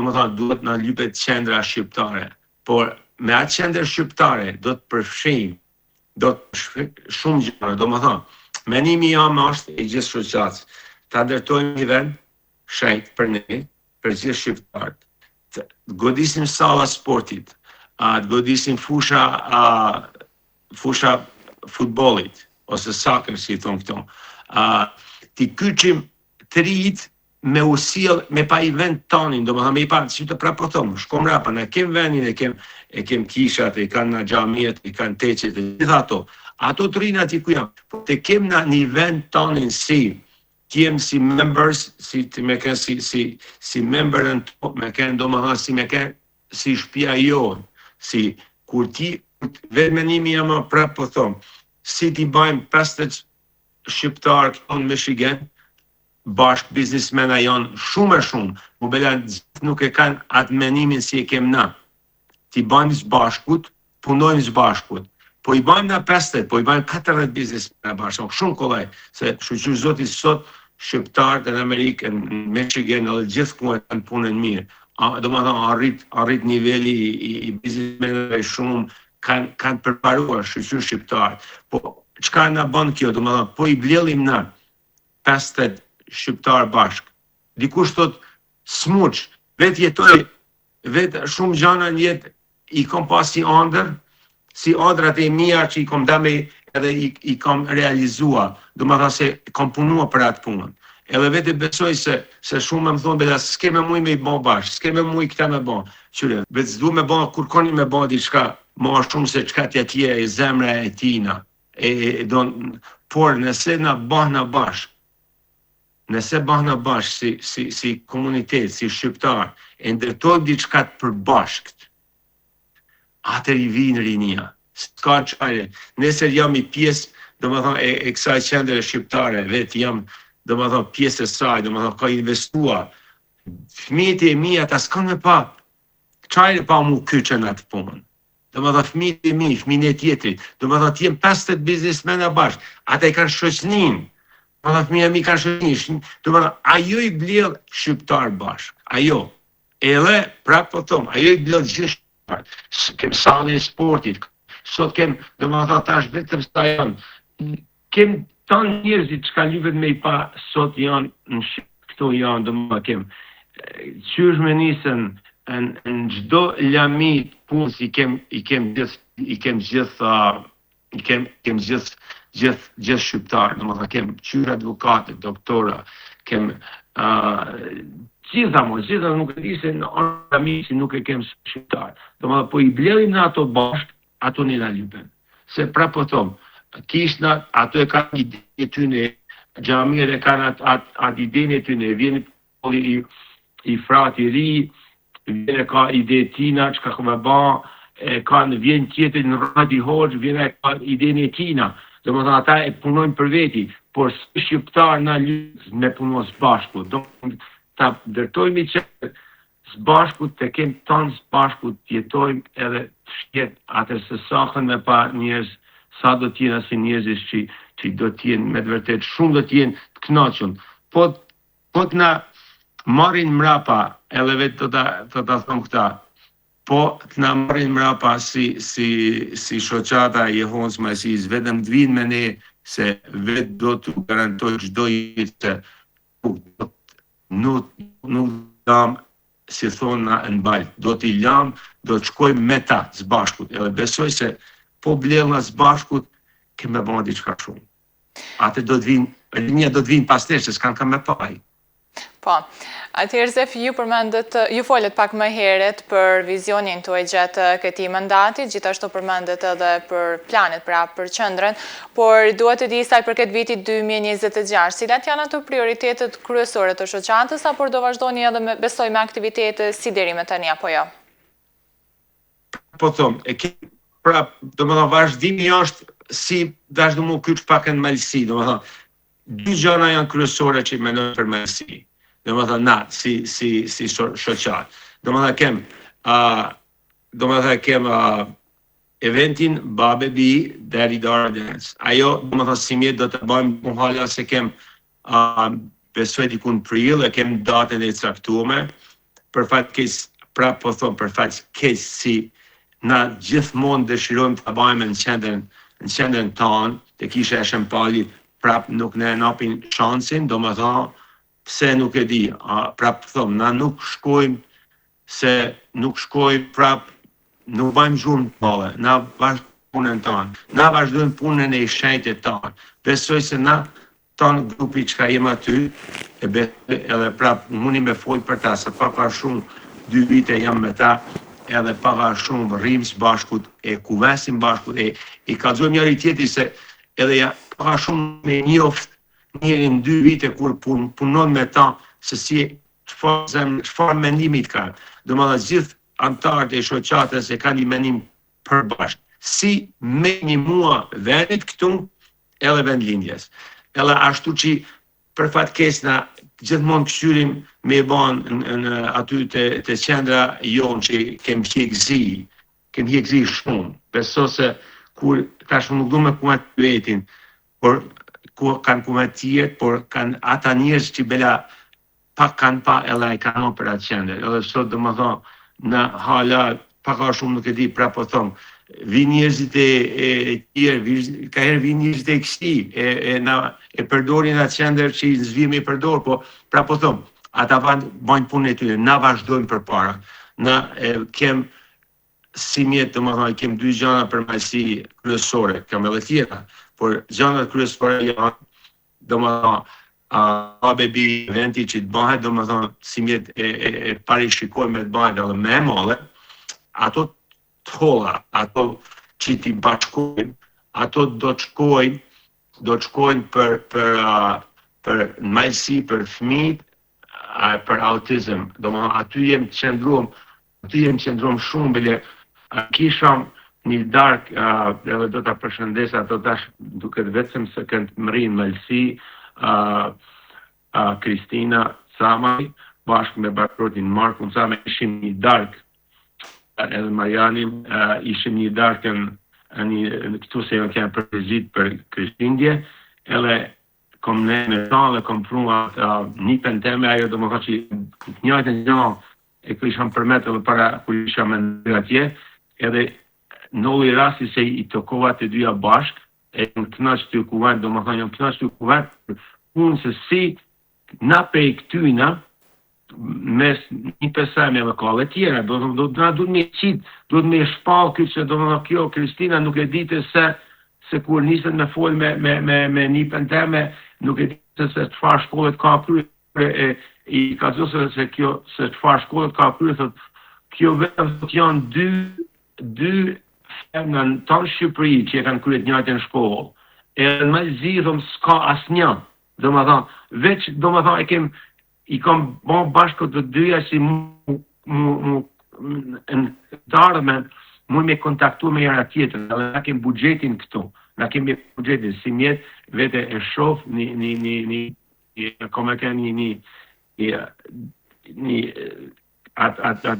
na lypet qendra shqiptare, por me atë qendër shqiptare do të përfshijmë, shumë gjëra, do më thonë, menimi jam është i gjithë shoqatës, ta ndërtojmë një vend shenjt për ne, për gjithë shqiptarët. Të godisim salla sportit, të godisim fusha futbollit, ose soccer, si thonë këto. Ti kyçim të rijt me usill, me pa i vend tonin, do më thëmë i parë, që të prapë thomë, shkom rapa, ne kem vendin, e kem kishat, e kanë në xhamiet, e kanë teqet, e gjitha ato të rinë ati ku jam, po të kem në një vend tonin kiem si members, si memberën të, me ken do më thëmë, si me ken, si shpia jonë, si kur ti, vetë menimi jam prapë po thomë, si ti bajmë 50 shqiptarë këto në Michigan, bashkë biznismena janë shumë, mu bela nuk e kanë atë menimin si e kem na. Ti bajmë së bashkut, punojmë së bashkut, po i bajmë na 50, po i bajmë 40 biznismena bashkë, shumë kollaj, se shuqyr zoti sot, shqiptarët në Amerikë, në Michigan, edhe gjithë ku e kanë punën mirë. Do më thonë, arrit nivelli i biznismenave shumë, kanë përparuar shuqyr shqiptarë. Po, çka na bën kjo, do më thonë, po i bledhim na 50 shqiptarë bashkë. Dikush thot, smuç, vetë jetoj, vetë shumë gjana në jetë i kom pas si ëndrat e mia që i kom dame edhe i kom realizua, do më thonë se kom punua për atë punën. Edhe vetë besoj se shumë më thonë, beda, s'ke me muj me i bo bashkë, s'ke me muj këta me bo. Qyre, vetë s'du me bo, kur koni me bo diçka, ma shumë se qka t'ja e zemra e tina. Por nëse na bahna bashkë, nëse bahna bashkë si komunitet, si shqiptar, e ndërtojmë diçka të përbashkët, atër i vinë rinia. S'ka qajre. Nesër jam i pjesë, do më thonë, e kësaj qendere shqiptare, vetë jam, do më thonë, pjesë e saj, do më thonë, ka investua. Fëmijët e mija, ta s'kanë me pa, qajre pa mu kyqen atë punën. Do më thonë, fëmijët e mi, fëmijën e tjetrit, do më thonë, t'jem 50 biznismena bashkë, ata i kanë shoqnin, do më thonë, fëmijët e mi kanë shoqnin, do më thonë, ajo i bledh shqiptar bashkë, ajo. Edhe, prapë po thomë, ajo i bledh gjithë shqiptar, kem sallën e sportit, sot kem, do më thonë, tash vetëm sta janë, kem tanë njerëzit që ka lypet me i pa, sot janë, në shqipë, këto janë, do më kem, qysh me nisën, në gjdo lami punës i kem gjithë shqiptarë, do më thonë, kem qyr advokate, doktora, kem gjitha nuk e di se në lami si nuk e kem shqiptarë. Do më thonë, po i bledhim në ato bashkë, ato një në lypen. Se pra po thomë, kishna, ato e kanë ide tyne, xhamir e kanë atë ide tyne, vjen i frati ri, vjen ka ide tina, që ka këmë ba, vjen tjetër në radi hoqë, vjen ka ide në tina. Do më thënë, ata e punojnë për veti, por së shqiptar në ljusë me punon së bashku. Do ta dërtojmë i që së bashku, të kemë tonë së bashku, të jetojmë edhe të shjetë, atër se sakën me pa njerëz, sa do t'jena si njerëzis që do t'jenë me të vërtet, shumë do t'jenë të knaqën. Po t'na marrin mrapa, edhe vetë të ta thonë këta, po t'na marrin mrapa si shoqata e Jehovës Mesijës, vetëm t'vinë me ne, se vetë do t'u garantoj çdo jetë se nuk dam, si thonë na në bajt, do t'i lam, do t'shkoj me ta zbashkut, edhe besoj se po bledhna zbashkut, kemë me bëma diçka shumë. Ate do t'vinë, rinja do t'vinë pas nesh, se s'kan ka me paj. Po, atëherë Zef, ju folët pak më heret për vizionin të e gjatë këti mandati, gjithashtu përmendet edhe për planet për qëndrën, por duhet të di saj për këtë vitit 2026, cilat janë ato prioritetet kryesore të shoqatës, apo do vazhdoni edhe besoj me aktivitetet si deri me tani apo jo? po them, e kemi prap, domethënë vazhdimi është si dash domu kyç pakën malsi, domethënë dy gjëra janë kryesore që mendoj për malsi. Domethënë na si shoqat. Domethënë kem eventin Babebi Daddy Dara Dance. Ajo, domethënë si mjet do të bëjmë muhala se kem besoj diku në prill, e kem datën e caktuar. Për fat keq, prap po them, për fat keq si na gjithmonë dëshirojmë ta bëjmë në qendrën tonë, te kisha e Shëmpali, prap nuk ne napin shansin, domethënë pse nuk e di, prap them, na nuk shkojmë prap, nuk bëjmë zhurmë të mëdha, na vazhdojmë punën tonë, na vazhdojmë punën e shenjtë tonë. Besoj se na ton grupi që ka jem aty, edhe prap mundi me folë për ta, se paka shumë 2 vite jam me ta, edhe paka shumë rrim së bashkut, e kuvesim bashkut, i kallëzojmë njëri tjetri se edhe ja paka shumë me njoft njërin 2 vite kur punon me ta, se si çfarë mendimit ka. Domethënë gjithë antarët e shoqatës e kanë një mendim përbashkët. Si me një mua vendit këtu, edhe vendlindjes. Edhe ashtu që për fat keq na gjithmonë këshyrim me banë aty të qendra jonë që kem hjekzi shumë. Beso se kur tash nuk du me kumet pyetin, por ku kanë kumet tjetë, por kanë ata njerëz që bela pak kanë pa edhe i kanë për atë qendër. Edhe sot dhe më thonë, në hala paka shumë nuk e di, pra po thomë, vi njerëzit e tjerë, ka herë vi njerëzit e kësi, e përdorin atë qender që i nëzvijemi i përdor, po pra po thëmë, ata bajnë punë e tyre, na vazhdojmë për para, na kem si mjetë të më thonë, kem 2 gjana për majsi kryesore, kam edhe tjera, por gjanat kryesore janë, do më thonë, Babebi eventi që të bëhet, do më thonë, si mjetë e pari shikojme të bëhet edhe me mole, ato të holla, ato që ti bashkojnë, ato do të shkojnë për majsi, për fëmijët, për autizëm. Do më aty jem qëndruam shumë, bile kisham një dark, edhe do të përshëndes, ato tash duket vetëm se kënd më rinë Malsi, Kristina Samaj, bashkë me bashkërotin Markun Samaj, ishim një dark, edhe Marianim, ishim një darkën këtu se janë kënë përgjit për Kristindje, edhe kom ne me ta dhe kom prua nipën teme, ajo do më ka që njëjtën gjë e kërisham përmet edhe para kër isha me në atje, edhe nolli rasti se i tokova të dyja bashk, e në knaq të kuvat, do më thonë, në knaq të kuvat, unë se si na prej këtyna, mes një pesame dhe kallë tjera, do të me qitë, do të me shpalë këtë që do më thonë kjo, Kristina nuk e dite se kur nisën me folë me një pënteme, nuk e dite se çfarë shkollet ka krye, i ka zosë se kjo, se çfarë shkollet ka krye, thot, kjo vetëm të janë dy femna në tonë Shqipëri që e kanë kryet njëjtën shkollë, e në me zidhëm s'ka asë një, do më thonë, veç, do më thonë, i kam bon bashkë të dyja si në darëme, mu me kontaktu me jara tjetër, dhe na kem budgetin këtu, na kem budgetin, si mjetë, vete e shof, atë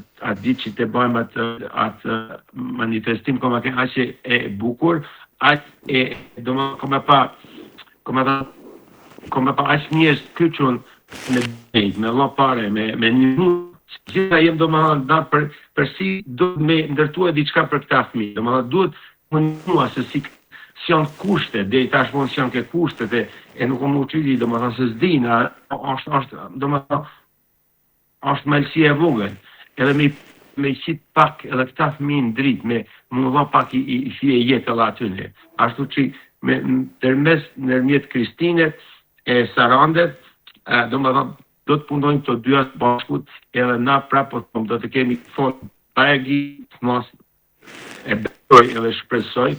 ditë që të bëjmë atë manifestim, kome ken aqe e bukur, atë e, do më kome pa aqe njës këqën, me lo pare, me një gjitha jem do më thonë për si do me ndërtu e diqka për këta fëmi, do më thonë duhet më njëma se si janë kushte, dhe i tashmon si janë ke kushte, e nuk më uqili, do më thonë se zdina, do më thonë, është malësia e vogën, edhe me qitë pak edhe këta fëmi në dritë, me më dha pak i fje jetë edhe atyne, ashtu që tërmes nërmjet Kristinet e Sarandet, do më thonë, do të punojnë të dyja të bashkut, edhe na prapë do të kemi fond pagi, mos e betoj edhe shpresoj,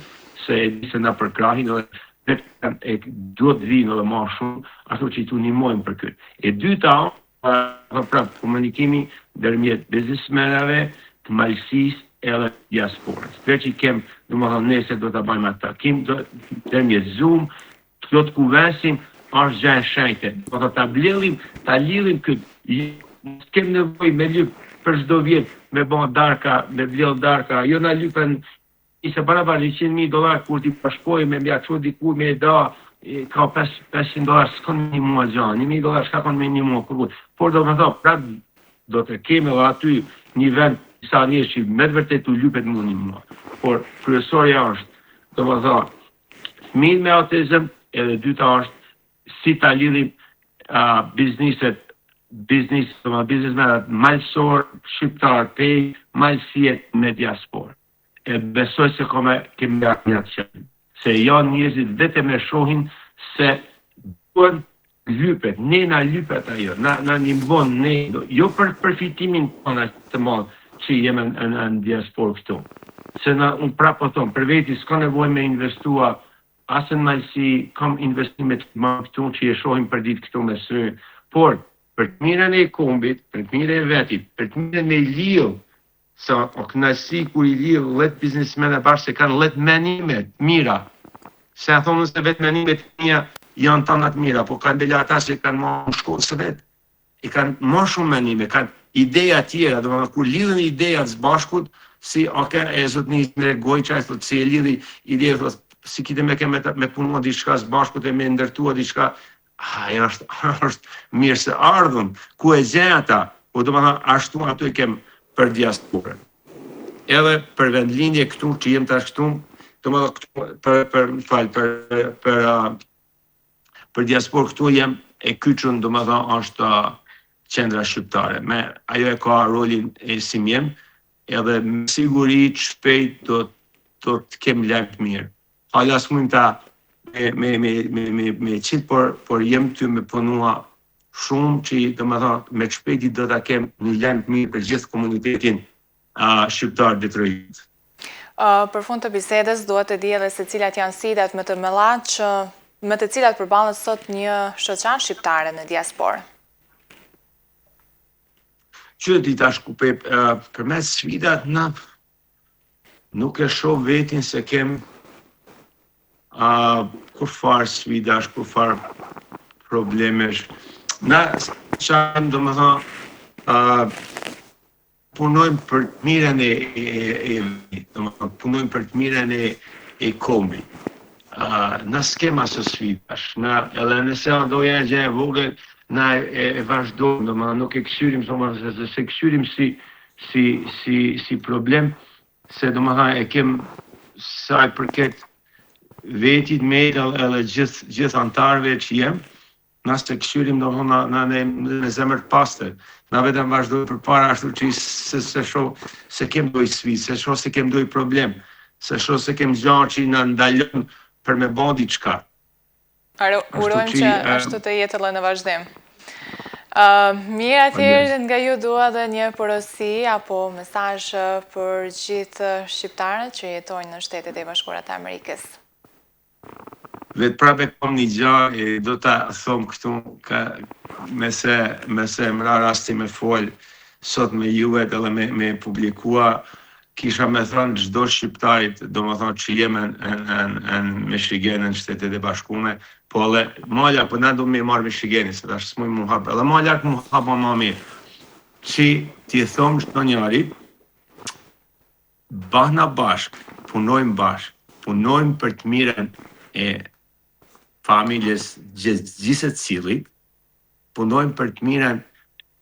se e di se na përkrahin, edhe e duhet vinë edhe ma shumë, ashtu që i tu njëmojnë për këtë. E dyta, prapë komunikimi dërmjet biznismenave, të malësis, edhe diasporës. Veç I kem, domethënë nesër do ta bëjmë atë takim, do të Zoom, do të kuvensim, është gjë e shenjtë. Do ta lidhim këtë. S'kem nevojë me lyp për çdo vjet me bën darka, me vlell darka. Jo na lypen ishte para $100,000 kur ti pashkoj me mja çu diku me da ka $500 s'kon një mua gjan, $1,000 s'ka kon me një mua kur. Por do të thotë prap do të kemi edhe aty një vend sa njerëz që me vërtet u lypet më një mua. Por kryesorja është, do të thotë, fëmijë me autizëm, edhe dyta është si ta lidhim biznismenat malësor, shqiptar, pej, malësiet me diasporë. E besoj se kemi një atë qëllim. Se janë njerëzit vetëm e shohin se duhen lypet, ne na lypet ajo, na ndihmon ne, jo për përfitimin tonë të madh që jemi në diasporë këtu. Se unë prapë po them, për veti s'ka nevojë me investua asë në malësi, kam investimet më këtu që e shohim për ditë këtu me sy, por për të mirën e kombit, për të mirën e vetit, për të mirën e lidhë, sa o knasi kur I lidhë let biznismen e bashkë se kanë let menimet mira. Se a thonë se vetë menimet mija janë tanat mira, po kanë bela ata që kanë më shkollë së vetë. I kanë më shumë menime, kanë ideja tjera, dhe kur lidhën ideja të bashkut, si e zot një me gojqa, si e lidhi ideja, si kite me punua diçka së bashkut e me ndërtua diçka, është mirë se ardhëm, ku e gjenë ata, po do më tha, ashtu ato I kem për diasporën. Edhe për vendlindje këtu, që jem tash këtu, do më tha, për diasporë këtu jem e kyçun, do më tha, është qendra shqiptare. Ajo e ka rolin e sim jem, edhe me siguri që shpejt do të kem lart mirë. Hala s'mujmë ta me qitë, por jem ty me punua shumë që do më thonë me shpejti do ta kem një lart mirë për gjithë komunitetin shqiptar Detroit. Për fund të bisedës duhet të di edhe se cilat janë sfidat më të mëdha që me të cilat përballet sot një shoqar shqiptare në diasporë. Që ti tash kupe përmes sfidat na nuk e shoh vetin se kem kur farë sfidash, kur farë problemesh. Na qanë, do më thonë, punojmë për të mirën punojmë për të mirën e kombit. Na s'kem aso sfidash. Edhe nëse doja e gjë e vogël, na e vazhdojmë, do më nuk e këshyrim, se këshyrim si problem, se do më thonë e kem saj përket vetit me edhe gjithë antarëve që jem, na se këshyrim do më na në zemër të pastër. Na vetëm vazhdojmë për para ashtu që se shoh se kem doj sfidë, se shoh se kem doj problem, se shoh se kem gjarë që na ndalon për me bën diçka. Urojmë që ashtu të jetë edhe në vazhdim. Mirë atëherë nga ju dua dhe një porosi apo mesazh për gjithë shqiptarët që jetojnë në Shtetet e Bashkuara të Amerikës. Vetë prapë kom një gjë e do ta them këtu me se më ra rasti me fol sot me juve edhe me publikua, kisha me thënë çdo shqiptarit, domethënë që jemi në Michigan, në Shtetet e Bashkuara, po edhe malja, po na do me marr Michiganin, se tash s'moj mu hap. Edhe malja mu hap më mirë. Që ti them çdo njëri, bahna bashk, punojmë bashk, punojmë për të mirën e familjes gjithë cilit, punojmë për të mirën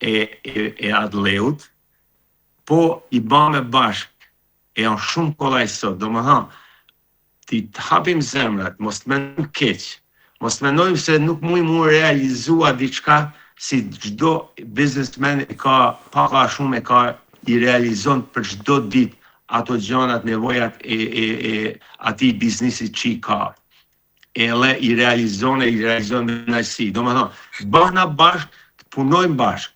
e adleut, po I bëme bashk, e janë shumë kollaj sot, do më thënë, ti të hapim zemrat, mos të mendojmë keq, mos të mendojmë se nuk mu realizua diçka, si çdo biznesmen e ka, paka shumë e ka I realizon për çdo ditë ato gjanat, nevojat e atij biznesit që I ka. Edhe I realizon me nëjësi. Do më thonë, bëhna bashk, punojmë bashk.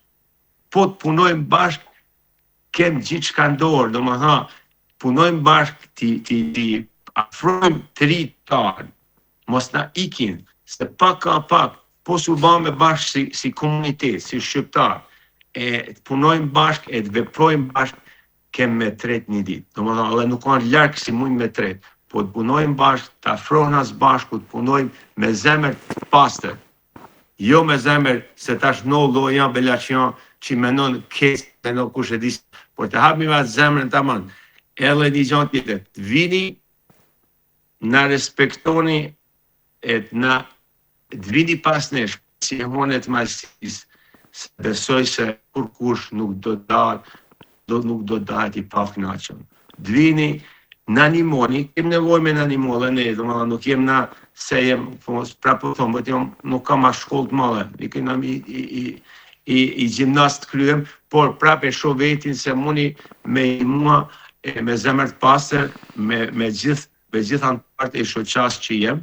Po të punojmë bashk, kem gjithë shka ndorë, do më thonë, punojmë bashk, ti afrojmë të rritarë, mos na ikin, se pak, po su bëme bashk si komunitet, si shqiptar, e të punojmë bashk, e të veprojmë bashk, kem me tret një ditë. Domethënë, edhe nuk kanë larg si mund me tret, po të punojmë bashkë, të afrohna së bashku, të punojmë me zemër të pastër. Jo me zemër se tash no do janë belaqion që menon kes, menon kush e di, por të hapim atë zemrën tamam. Edhe një gjë tjetër, të vini, na respektoni e të vini pas nesh, si e honet majstis, besoj se kur kush nuk do dahet i pafknaqur. Të vini, na animoni, kem nevojë me na animo dhe ne, domethënë nuk jem na se jem, prapë thonë, nuk kam as shkollë të mëdha, i kena i gjimnast kryem, por prapë e shoh vetin se muni me mua me zemër të pastër, me gjithë anëtarët e shoqas që jem,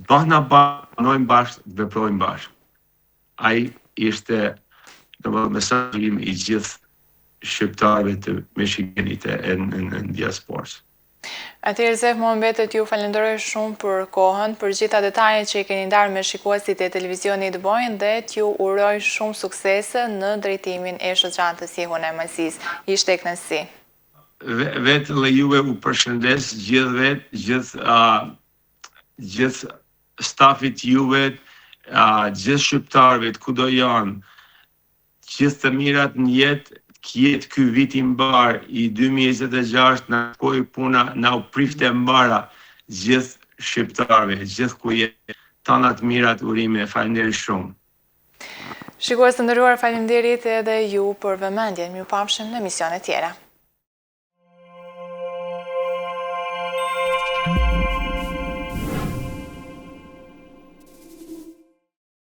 bahna banojmë bashkë, të veprojmë bashkë. Ai ishte mesazhi im i gjithë shqiptarëve të Michiganit e në diasporës. Atëherë Zef, më mbetet ju falenderoj shumë për kohën, për gjitha detajet që i keni ndarë me shikuesit e televizionit Bojën dhe t'ju uroj shumë suksese në drejtimin e shoqatës Jehona e Malësisë. Ishte kënaqësi. Vetë dhe juve u përshëndes gjithë stafit juve, gjithë shqiptarëve kudo janë, gjithë të mirat në jetë, kjetë ky vit i mbar i 2026 na shkoi puna, na u prifte mbara gjithë shqiptarëve, gjithë ku jetë, tana të mirat urime, faleminderit shumë. Shikues të nderuar, faleminderit edhe ju për vëmendjen. Mirupafshim në emisione tjera.